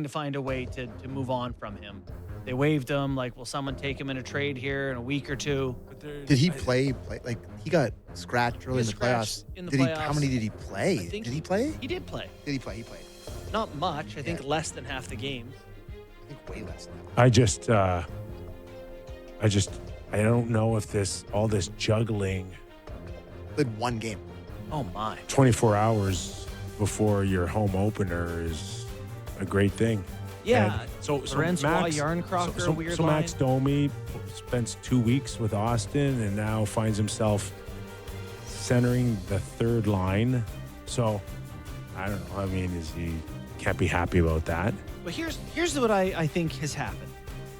to find a way to move on from him. They waived him. Like, will someone take him in a trade here in a week or two? Did he play? Like, he got scratched early in the playoffs. How many did he play? Did he play? He did play. Did he play? He played. Not much. I think less than half the games. I think way less than that. I don't know if all this juggling. Played one game. Oh, my. 24 hours before your home opener is a great thing. Yeah. And so Lorenzo Max, Yarncroft are a weird so line. Max Domi spends 2 weeks with Austin and now finds himself centering the third line. So I don't know. I mean, he can't be happy about that. But here's what I think has happened.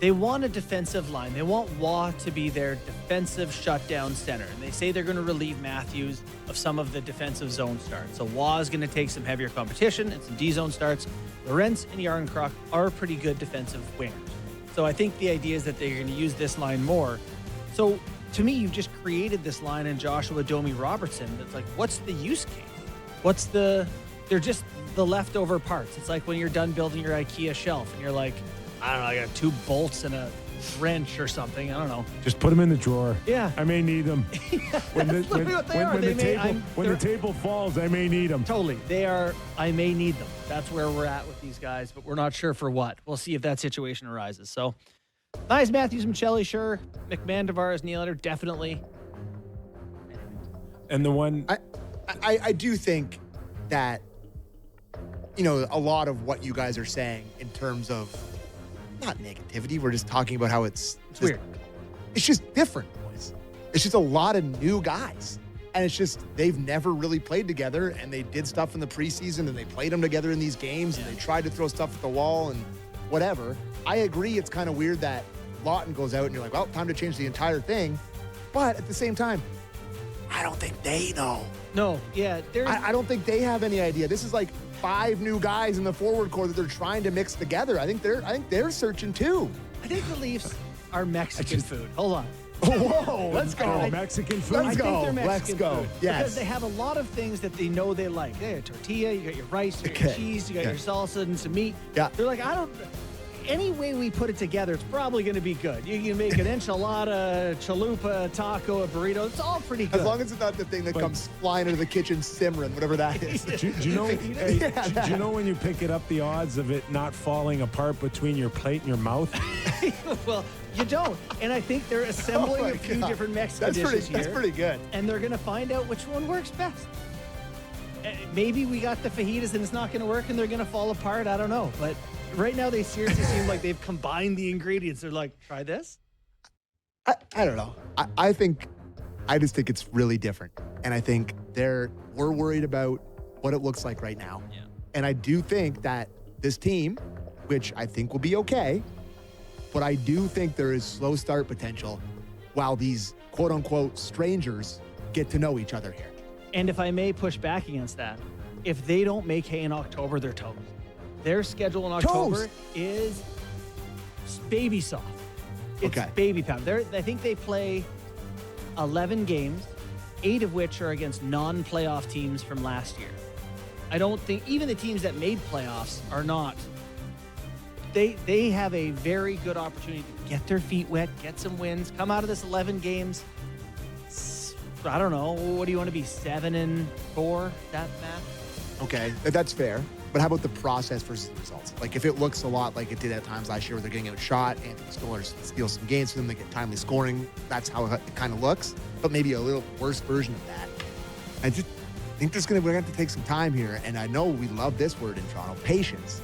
They want a defensive line. They want Waugh to be their defensive shutdown center. And they say they're going to relieve Matthews of some of the defensive zone starts. So Waugh is going to take some heavier competition and some D-zone starts. Lorenz and Yarncroft are pretty good defensive wingers. So I think the idea is that they're going to use this line more. So to me, you've just created this line in Joshua Domi Robertson that's like, what's the use case? They're just the leftover parts. It's like when you're done building your IKEA shelf and you're like, I don't know, I got 2 bolts and a wrench or something. I don't know. Just put them in the drawer. Yeah. I may need them. When the table falls, I may need them. Totally. I may need them. That's where we're at with these guys, but we're not sure for what. We'll see if that situation arises. So, nice Matthews, Michelli, sure. McMandevar, Nylander, definitely. And the one... I do think that, a lot of what you guys are saying in terms of not negativity, we're just talking about how it's weird. It's just different, boys. It's just a lot of new guys. And it's just, they've never really played together, and they did stuff in the preseason, and they played them together in these games, and they tried to throw stuff at the wall and whatever. I agree it's kind of weird that Lawton goes out, and you're like, well, time to change the entire thing. But at the same time, I don't think they know. No, yeah. I don't think they have any idea. This is like 5 new guys in the forward core that they're trying to mix together. I think they're searching too. I think the Leafs are Mexican food. Hold on. Whoa, let's go. Mexican food? Let's I go. think they're Mexican Let's go. food. Yes. Because they have a lot of things that they know they like. They got tortilla, you got your rice, you got your cheese, you got your salsa and some meat. Yeah. They're like, any way we put it together, it's probably going to be good. You can make an enchilada, chalupa, taco, a burrito. It's all pretty good. As long as it's not the thing that comes flying into the kitchen simmering, whatever that is. Do you know? Do you know when you pick it up, the odds of it not falling apart between your plate and your mouth? Well, you don't. And I think they're assembling a few different Mexican dishes here. That's pretty good. And they're going to find out which one works best. Maybe we got the fajitas and it's not going to work and they're going to fall apart. I don't know. But right now they seriously seem like they've combined the ingredients. They're like, try this? I don't know. I just think it's really different. And I think we're worried about what it looks like right now. Yeah. And I do think that this team, which I think will be okay, but I do think there is slow start potential while these quote-unquote strangers get to know each other here. And if I may push back against that, if they don't make hay in October, they're toast. Their schedule in October is baby soft. It's baby powder. I think they play 11 games, 8 of which are against non-playoff teams from last year. I don't think even the teams that made playoffs are not. They have a very good opportunity to get their feet wet, get some wins, come out of this 11 games. I don't know. What do you want to be, 7-4? That math? Okay, that's fair. But how about the process versus the results? Like, if it looks a lot like it did at times last year where they're getting outshot, Anthony Stolar steals some games for them, they get timely scoring, that's how it kind of looks. But maybe a little worse version of that. I just think we're going to have to take some time here. And I know we love this word in Toronto, patience.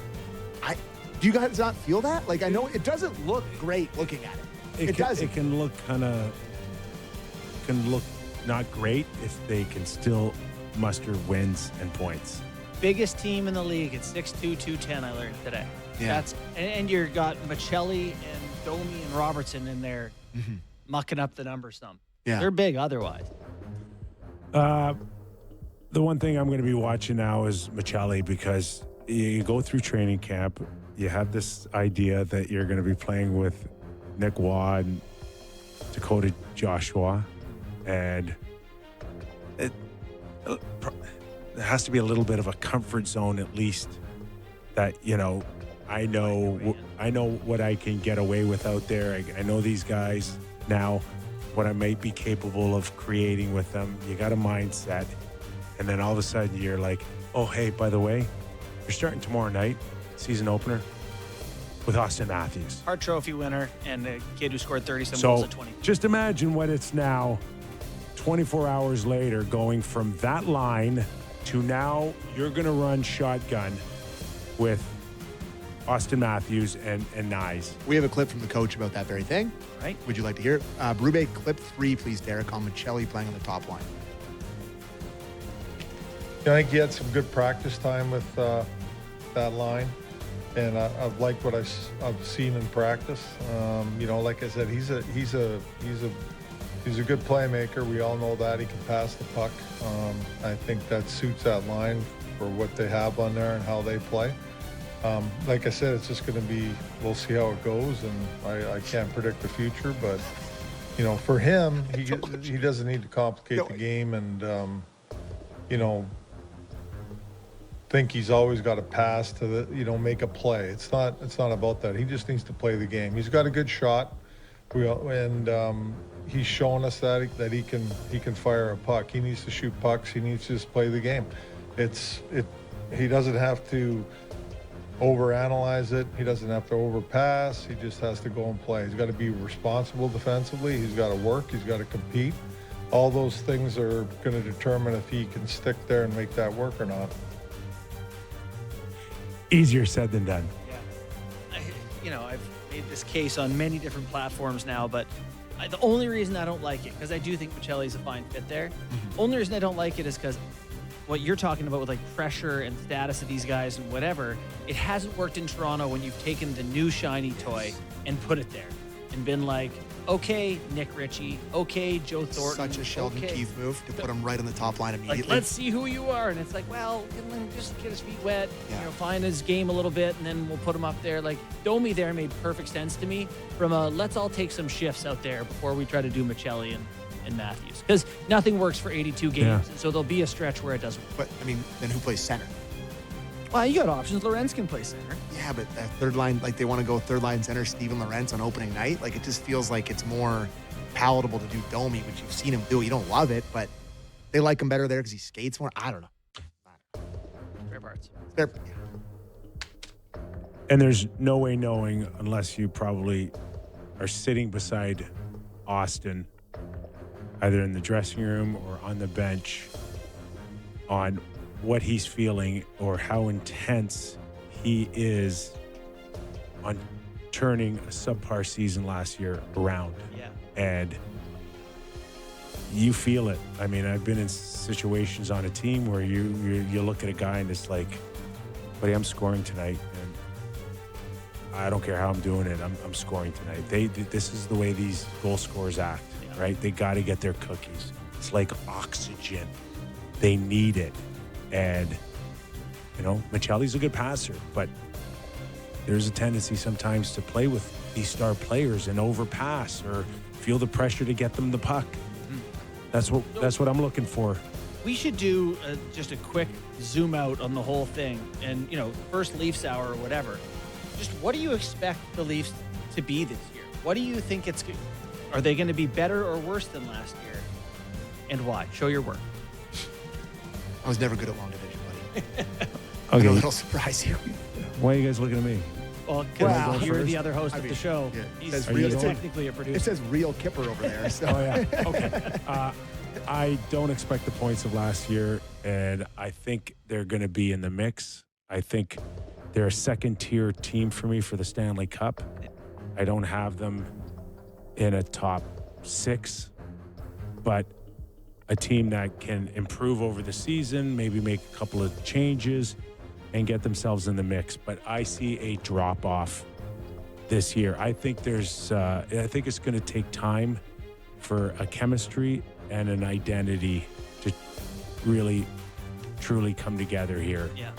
Do you guys not feel that? Like, I know it doesn't look great looking at it. It doesn't. It can look not great if they can still muster wins and points. Biggest team in the league at 6'2", 210, I learned today. Yeah. And you've got Michelli and Domi and Robertson in there mucking up the numbers some. Yeah. They're big otherwise. The one thing I'm going to be watching now is Michelli, because you go through training camp, you have this idea that you're going to be playing with Nick Waugh and Dakota Joshua, and there has to be a little bit of a comfort zone at least that, I know what I can get away with out there. I know these guys now, what I might be capable of creating with them. You got a mindset, and then all of a sudden you're like, oh, hey, by the way, you're starting tomorrow night, season opener, with Austin Matthews. Hart Trophy winner and a kid who scored 30-some So goals at 20. just imagine what it's now, 24 hours later, going from that line to now you're going to run shotgun with Austin Matthews and Nyes. We have a clip from the coach about that very thing. Right. Would you like to hear it? Berube, clip 3, please, Derek, on Michelli playing on the top line. I think he had some good practice time with that line, and I've liked what I've seen in practice. Like I said, he's a good playmaker. We all know that he can pass the puck. I think that suits that line for what they have on there and how they play. Like I said, it's just going to be, we'll see how it goes, and I can't predict the future, but for him, he doesn't need to complicate the game and think he's always got to pass to make a play. It's not about that. He just needs to play the game. He's got a good shot, and he's shown us that he can fire a puck. He needs to shoot pucks. He needs to just play the game. He doesn't have to overanalyze it. He doesn't have to overpass. He just has to go and play. He's got to be responsible defensively. He's got to work. He's got to compete. All those things are going to determine if he can stick there and make that work or not. Easier said than done. Yeah. I've made this case on many different platforms now, but the only reason I don't like it, because I do think Michelli's a fine fit there, only reason I don't like it is because what you're talking about with like pressure and status of these guys and whatever, it hasn't worked in Toronto when you've taken the new shiny toy and put it there and been like, okay, Nick Ritchie, okay, Joe Thornton. Such a Sheldon Keefe move to put him right on the top line immediately. Like, let's see who you are. And it's like, well, let him just get his feet wet, Yeah. find his game a little bit, and then we'll put him up there. Like, Domi there made perfect sense to me from a let's all take some shifts out there before we try to do Michelli and Matthews. Because nothing works for 82 games, Yeah. and so there'll be a stretch where it doesn't work. But, then who plays center? Well, you got options. Lorenz can play center. Yeah, but that third line, like they want to go third line center, Steven Lorentz on opening night. Like it just feels like it's more palatable to do Domi, which you've seen him do. You don't love it, but they like him better there because he skates more. I don't know. Fair parts. And there's no way knowing unless you probably are sitting beside Austin, either in the dressing room or on the bench, on what he's feeling or how intense he is on turning a subpar season last year around. Yeah. And you feel it. I mean, I've been in situations on a team where you look at a guy and it's like, buddy, I'm scoring tonight, and I don't care how I'm doing it. I'm scoring tonight. This is the way these goal scorers act, right? They got to get their cookies. It's like oxygen. They need it. And, Michelli's a good passer, but there's a tendency sometimes to play with these star players and overpass or feel the pressure to get them the puck. That's what I'm looking for. We should do just a quick zoom out on the whole thing. And, first Leafs hour or whatever. Just what do you expect the Leafs to be this year? What do you think are they going to be better or worse than last year? And why? Show your work. I was never good at long division, buddy. Okay. It'll surprise you. Why are you guys looking at me? Well, because go you're first? the other host of the show. yeah. He's Says real- technically a It producer. says real Kipper over there. So. Oh, yeah. Okay. I don't expect the points of last year, and I think they're going to be in the mix. I think they're a second-tier team for me for the Stanley Cup. I don't have them in a top 6, but a team that can improve over the season, maybe make a couple of changes and get themselves in the mix. But I see a drop-off this year. I think it's going to take time for a chemistry and an identity to really, truly come together here. Yeah.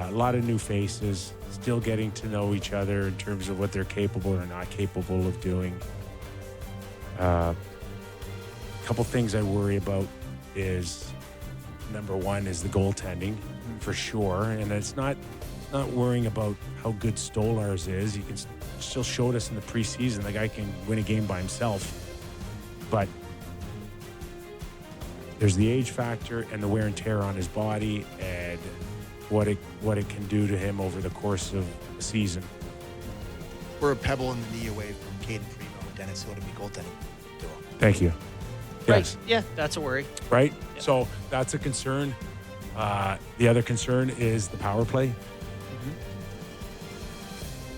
A lot of new faces, still getting to know each other in terms of what they're capable or not capable of doing. A couple things I worry about is, number one, is the goaltending, for sure. And it's not not worrying about how good Stolars is. He can still showed us in the preseason the guy can win a game by himself. But there's the age factor and the wear and tear on his body and what it can do to him over the course of the season. We're a pebble in the knee away from Caden Primo and Dennis Hill to be goaltending duo. Thank you. Right. Yes. Yeah, that's a worry. Right? Yeah. So that's a concern. The other concern is the power play.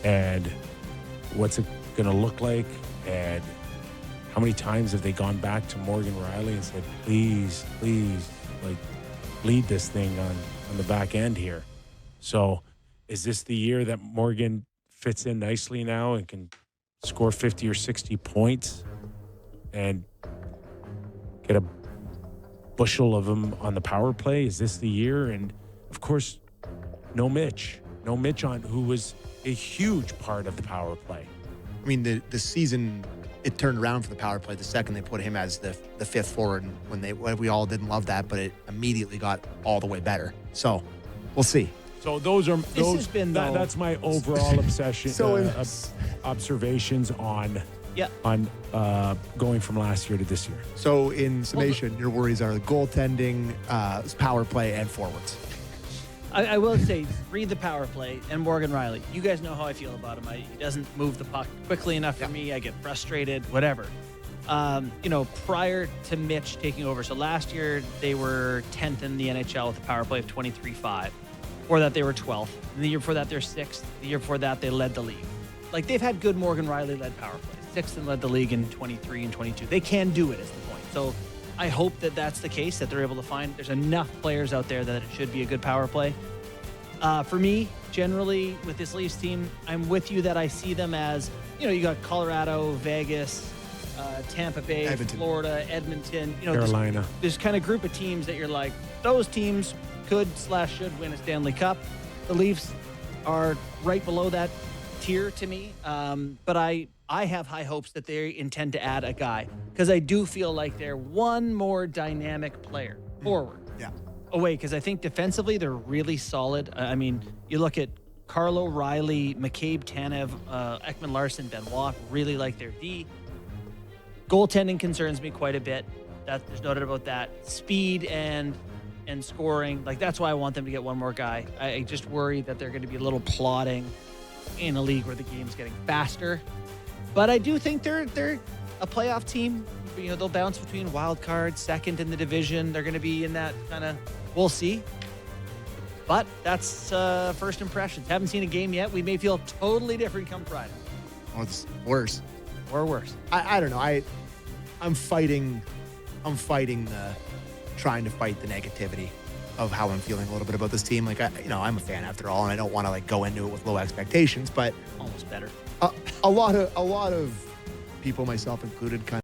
And what's it going to look like? And how many times have they gone back to Morgan Riley and said, please, like, lead this thing on the back end here? So is this the year that Morgan fits in nicely now and can score 50 or 60 points and get a bushel of them on the power play? Is this the year? And, of course, no Mitch on who was a huge part of the power play. I mean, the season, it turned around for the power play the second they put him as the fifth forward. And we all didn't love that, but it immediately got all the way better. So we'll see. So that's my overall obsession. Observations on going from last year to this year. So in summation, your worries are the goaltending, power play, and forwards. I will say, read the power play and Morgan Riley. You guys know how I feel about him. He doesn't move the puck quickly enough for me. I get frustrated, whatever. Prior to Mitch taking over, so last year they were 10th in the NHL with a power play of 23.5. Before that, they were 12th. And the year before that, they're 6th. The year before that, they led the league. Like, they've had good Morgan Riley-led power plays. 6th and led the league in 23 and 22. They can do it, is the point. So I hope that that's the case, that they're able to find. There's enough players out there that it should be a good power play. For me, generally, with this Leafs team, I'm with you that I see them as, you got Colorado, Vegas, Tampa Bay, Edmonton. Florida, Edmonton. Carolina. This kind of group of teams that you're like, those teams could/should win a Stanley Cup. The Leafs are right below that tier to me. But I have high hopes that they intend to add a guy because I do feel like they're one more dynamic player forward. Yeah. Away, because I think defensively they're really solid. I mean, you look at Carlo Riley, McCabe Tanev, Ekman Larson, Benoit, really like their D. Goaltending concerns me quite a bit. There's no doubt about that. Speed and scoring, that's why I want them to get one more guy. I just worry that they're going to be a little plodding in a league where the game's getting faster. But I do think they're a playoff team. They'll bounce between wild card, second in the division. They're going to be in that kind of, we'll see. But that's first impressions. Haven't seen a game yet. We may feel totally different come Friday. Well, it's worse. Or worse. I don't know. I'm fighting trying to fight the negativity of how I'm feeling a little bit about this team. I'm a fan after all, and I don't want to go into it with low expectations, but Almost better. a lot of people, myself included, kind